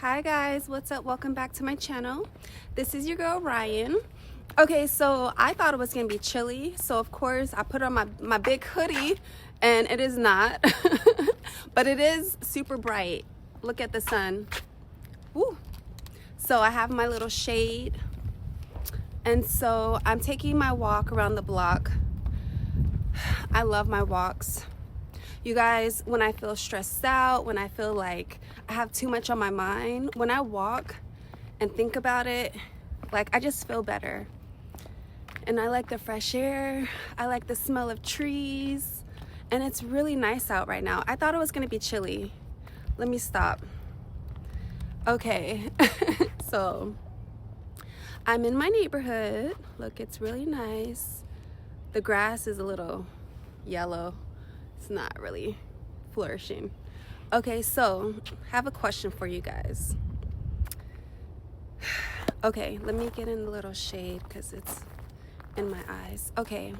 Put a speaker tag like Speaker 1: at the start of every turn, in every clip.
Speaker 1: Hi guys, what's up? Welcome back to my channel. This is your girl Ryan. Okay, so I thought it was gonna be chilly, so of course I put on my big hoodie, and it is not. But it is super bright. Look at the sun. Woo. So I have my little shade, and so I'm taking my walk around the block. I love my walks. You guys, when I feel stressed out, when I feel like I have too much on my mind, when I walk and think about it, like I just feel better. And I like the fresh air, I like the smell of trees, and it's really nice out right now. I thought it was gonna be chilly. Let me stop. Okay, so I'm in my neighborhood. Look, it's really nice. The grass is a little yellow. It's not really flourishing. Okay, so I have a question for you guys. Okay, let me get in a little shade because it's in my eyes. Okay,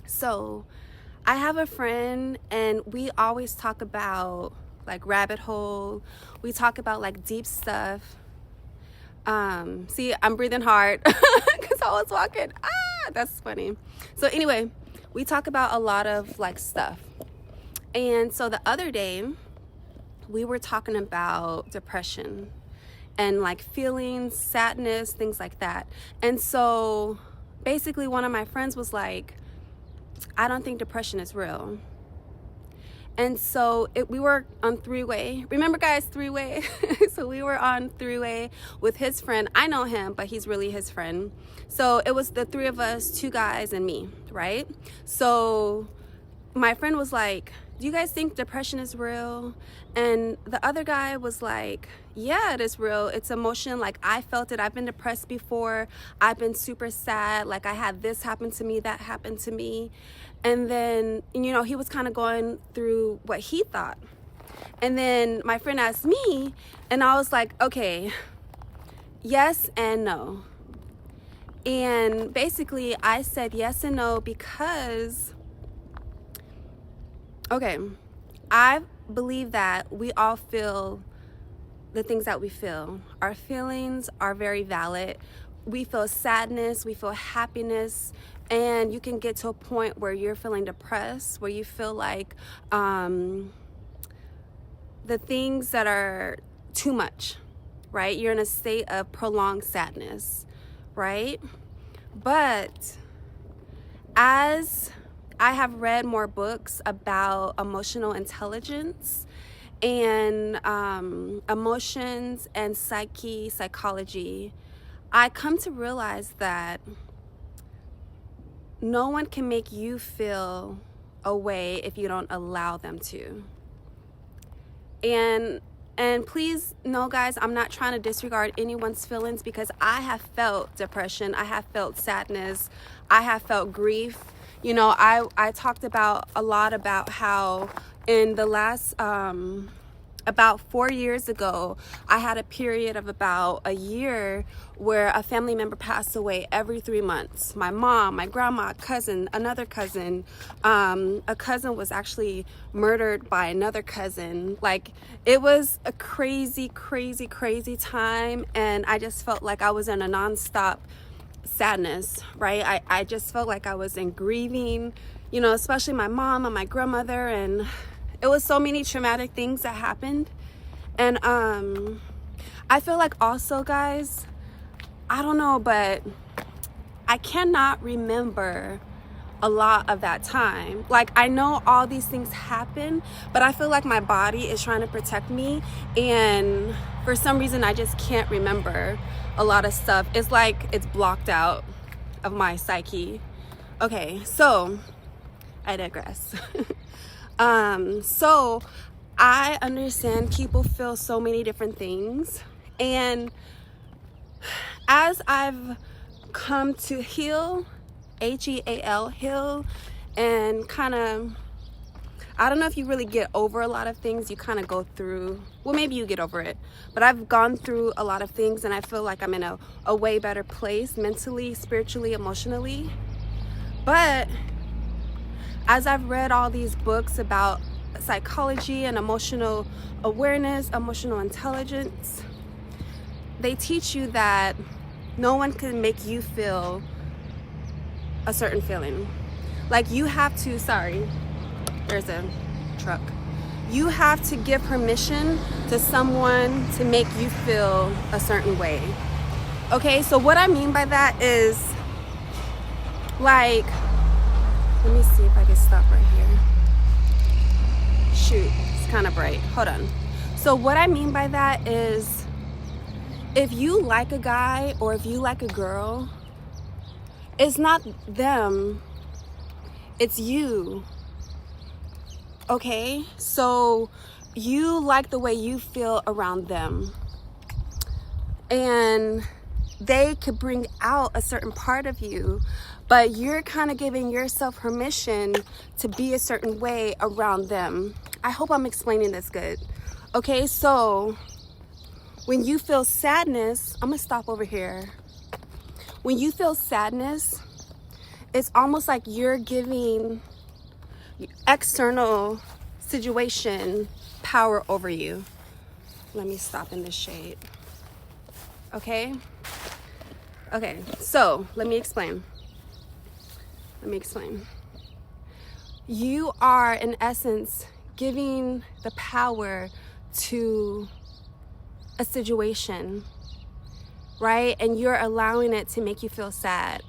Speaker 1: so I have a friend and we always talk about like rabbit hole. We talk about like deep stuff. See, I'm breathing hard because I was walking. That's funny. So anyway, we talk about a lot of like stuff. And so the other day we were talking about depression and like feelings, sadness, things like that. And so basically one of my friends was like, I don't think depression is real. And so we were on three-way. Remember guys, three-way? So we were on three-way with his friend. I know him, but he's really his friend. So it was the three of us, two guys and me, right? So my friend was like, do you guys think depression is real? And the other guy was like, yeah, it is real. It's emotion. Like I felt it. I've been depressed before. I've been super sad. Like I had this happen to me, that happened to me. And then, you know, he was kind of going through what he thought. And then my friend asked me, and I was like, okay, yes and no. And basically I said yes and no because, okay, I believe that we all feel the things that we feel. Our feelings are very valid. We feel sadness, we feel happiness, and you can get to a point where you're feeling depressed, where you feel like the things that are too much, right? You're in a state of prolonged sadness, right? But as I have read more books about emotional intelligence and emotions and psychology, I come to realize that no one can make you feel a way if you don't allow them to. And please know guys, I'm not trying to disregard anyone's feelings because I have felt depression, I have felt sadness, I have felt grief. You know, I talked about a lot about how in the last about 4 years ago, I had a period of about a year where a family member passed away every 3 months. My mom, my grandma, cousin, another cousin. A cousin was actually murdered by another cousin. Like, it was a crazy, crazy, crazy time. And I just felt like I was in a nonstop sadness, right? I just felt like I was in grieving, you know, especially my mom and my grandmother, and it was so many traumatic things that happened. And I feel like also guys, I don't know, but I cannot remember a lot of that time. Like I know all these things happen, but I feel like my body is trying to protect me, and for some reason I just can't remember a lot of stuff. It's like it's blocked out of my psyche. Okay, so I digress. So I understand people feel so many different things, and as I've come to heal, H-E-A-L, heal, and kind of, I don't know if you really get over a lot of things. You kind of go through, well, maybe you get over it, but I've gone through a lot of things, and I feel like I'm in a way better place mentally, spiritually, emotionally. But as I've read all these books about psychology and emotional awareness, emotional intelligence, they teach you that no one can make you feel a certain feeling. Like you have to, sorry, there's a truck. You have to give permission to someone to make you feel a certain way. Okay, so what I mean by that is, like, let me see if I can stop right here. Shoot, it's kind of bright. Hold on. So what I mean by that is, if you like a guy or if you like a girl, it's not them, it's you. Okay? So you like the way you feel around them. And they could bring out a certain part of you, but you're kind of giving yourself permission to be a certain way around them. I hope I'm explaining this good. Okay, so when you feel sadness, I'm gonna stop over here. When you feel sadness, it's almost like you're giving external situation power over you. Let me stop in the shade. Okay, so let me explain. You are, in essence, giving the power to a situation, right? And you're allowing it to make you feel sad.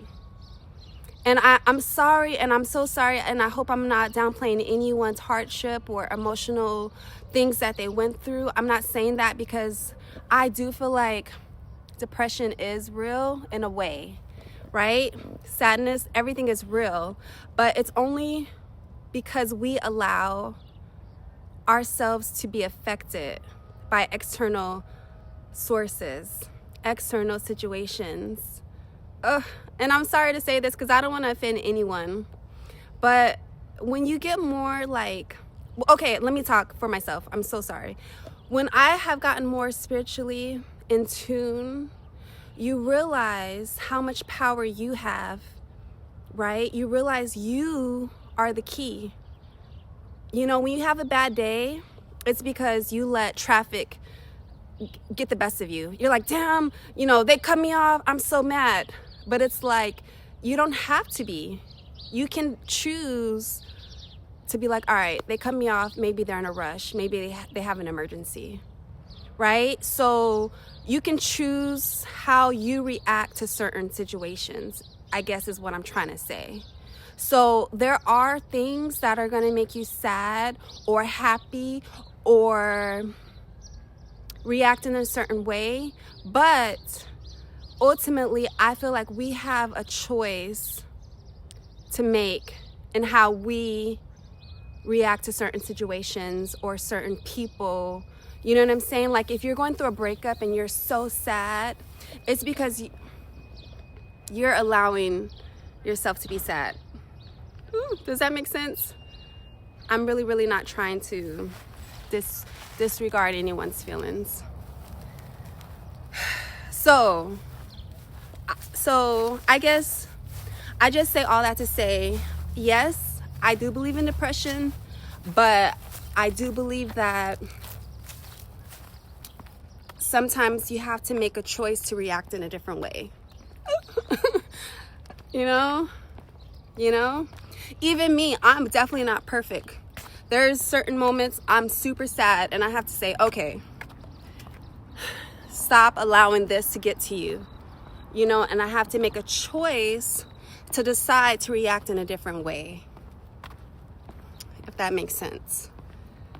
Speaker 1: And I'm sorry, and I'm so sorry, and I hope I'm not downplaying anyone's hardship or emotional things that they went through. I'm not saying that, because I do feel like depression is real in a way, right? Sadness, everything is real, but it's only because we allow ourselves to be affected by external sources, external situations. And I'm sorry to say this because I don't want to offend anyone, but when you get more like, okay, let me talk for myself. I'm so sorry. When I have gotten more spiritually in tune, you realize how much power you have, right? You realize you are the key. You know, when you have a bad day, it's because you let traffic get the best of you. You're like, damn, you know, they cut me off, I'm so mad. But it's like, you don't have to be. You can choose to be like, all right, they cut me off, maybe they're in a rush, maybe they have an emergency, right? So you can choose how you react to certain situations, I guess is what I'm trying to say. So there are things that are going to make you sad or happy or react in a certain way, but ultimately I feel like we have a choice to make in how we react to certain situations or certain people. You know what I'm saying? Like if you're going through a breakup and you're so sad, it's because you're allowing yourself to be sad. Does that make sense? I'm really not trying to disregard anyone's feelings. So I guess I just say all that to say, yes, I do believe in depression, but I do believe that sometimes you have to make a choice to react in a different way. You know? Even me, I'm definitely not perfect. There's certain moments I'm super sad and I have to say, okay, stop allowing this to get to you. You know, and I have to make a choice to decide to react in a different way, if that makes sense.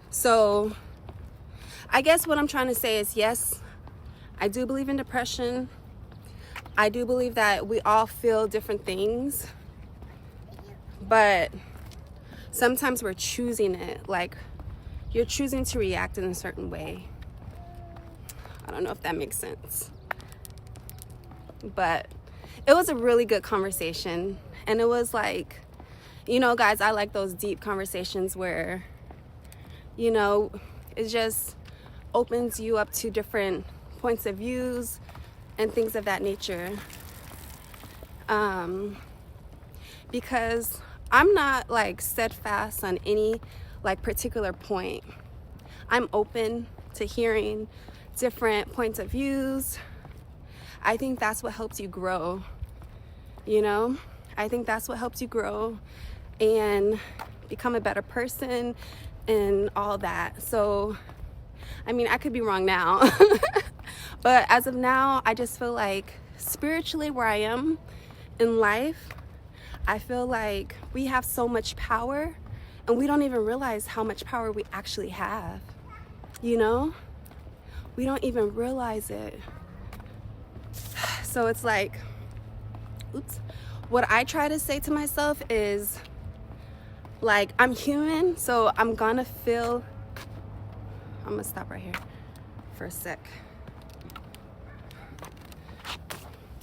Speaker 1: So I guess what I'm trying to say is, yes, I do believe in depression. I do believe that we all feel different things, but sometimes we're choosing it. Like you're choosing to react in a certain way. I don't know if that makes sense. But it was a really good conversation. And it was like, you know, guys, I like those deep conversations where, you know, it just opens you up to different points of views and things of that nature. Because I'm not like steadfast on any like particular point. I'm open to hearing different points of views. I think that's what helps you grow, you know? I think that's what helps you grow and become a better person and all that. So, I mean, I could be wrong now. But as of now, I just feel like spiritually where I am in life, I feel like we have so much power and we don't even realize how much power we actually have. You know? We don't even realize it. So it's like, oops. What I try to say to myself is, like, I'm human, so I'm gonna feel, I'm gonna stop right here for a sec.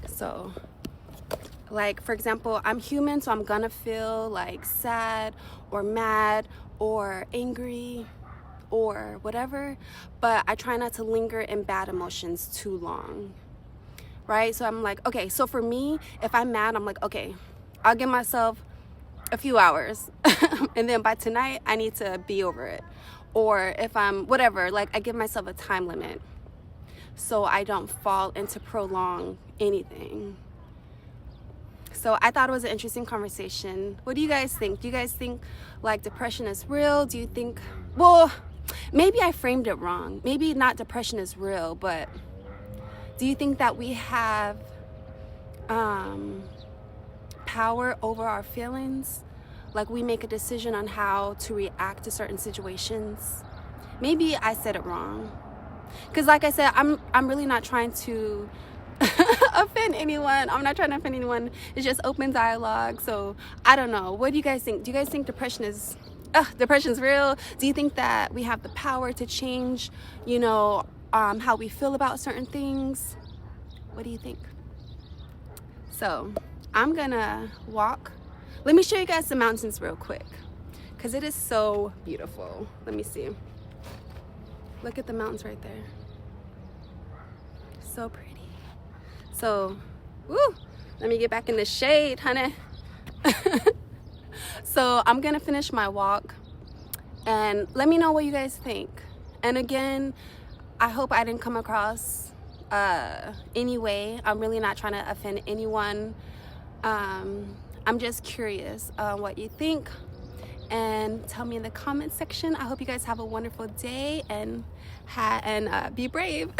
Speaker 1: So, like, for example, I'm human, so I'm gonna feel like sad or mad or angry or whatever, but I try not to linger in bad emotions too long, right? So I'm like, okay, so for me, if I'm mad, I'm like, okay, I'll give myself a few hours and then by tonight I need to be over it. Or if I'm whatever, like I give myself a time limit so I don't fall into prolong anything. So I thought it was an interesting conversation. What do you guys think? Do you guys think like depression is real? Do you think, well, maybe I framed it wrong. Maybe not depression is real, but do you think that we have power over our feelings? Like we make a decision on how to react to certain situations? Maybe I said it wrong. Because like I said, I'm really not trying to offend anyone. I'm not trying to offend anyone. It's just open dialogue. So I don't know. What do you guys think? Do you guys think depression's real? Do you think that we have the power to change, you know, how we feel about certain things? What do you think? So I'm gonna walk. Let me show you guys the mountains real quick because it is so beautiful. Let me see. Look at the mountains right there. So pretty. So, woo, let me get back in the shade, honey. So I'm gonna finish my walk and let me know what you guys think. And again, I hope I didn't come across any way. I'm really not trying to offend anyone. I'm just curious what you think, and tell me in the comment section. I hope you guys have a wonderful day and be brave.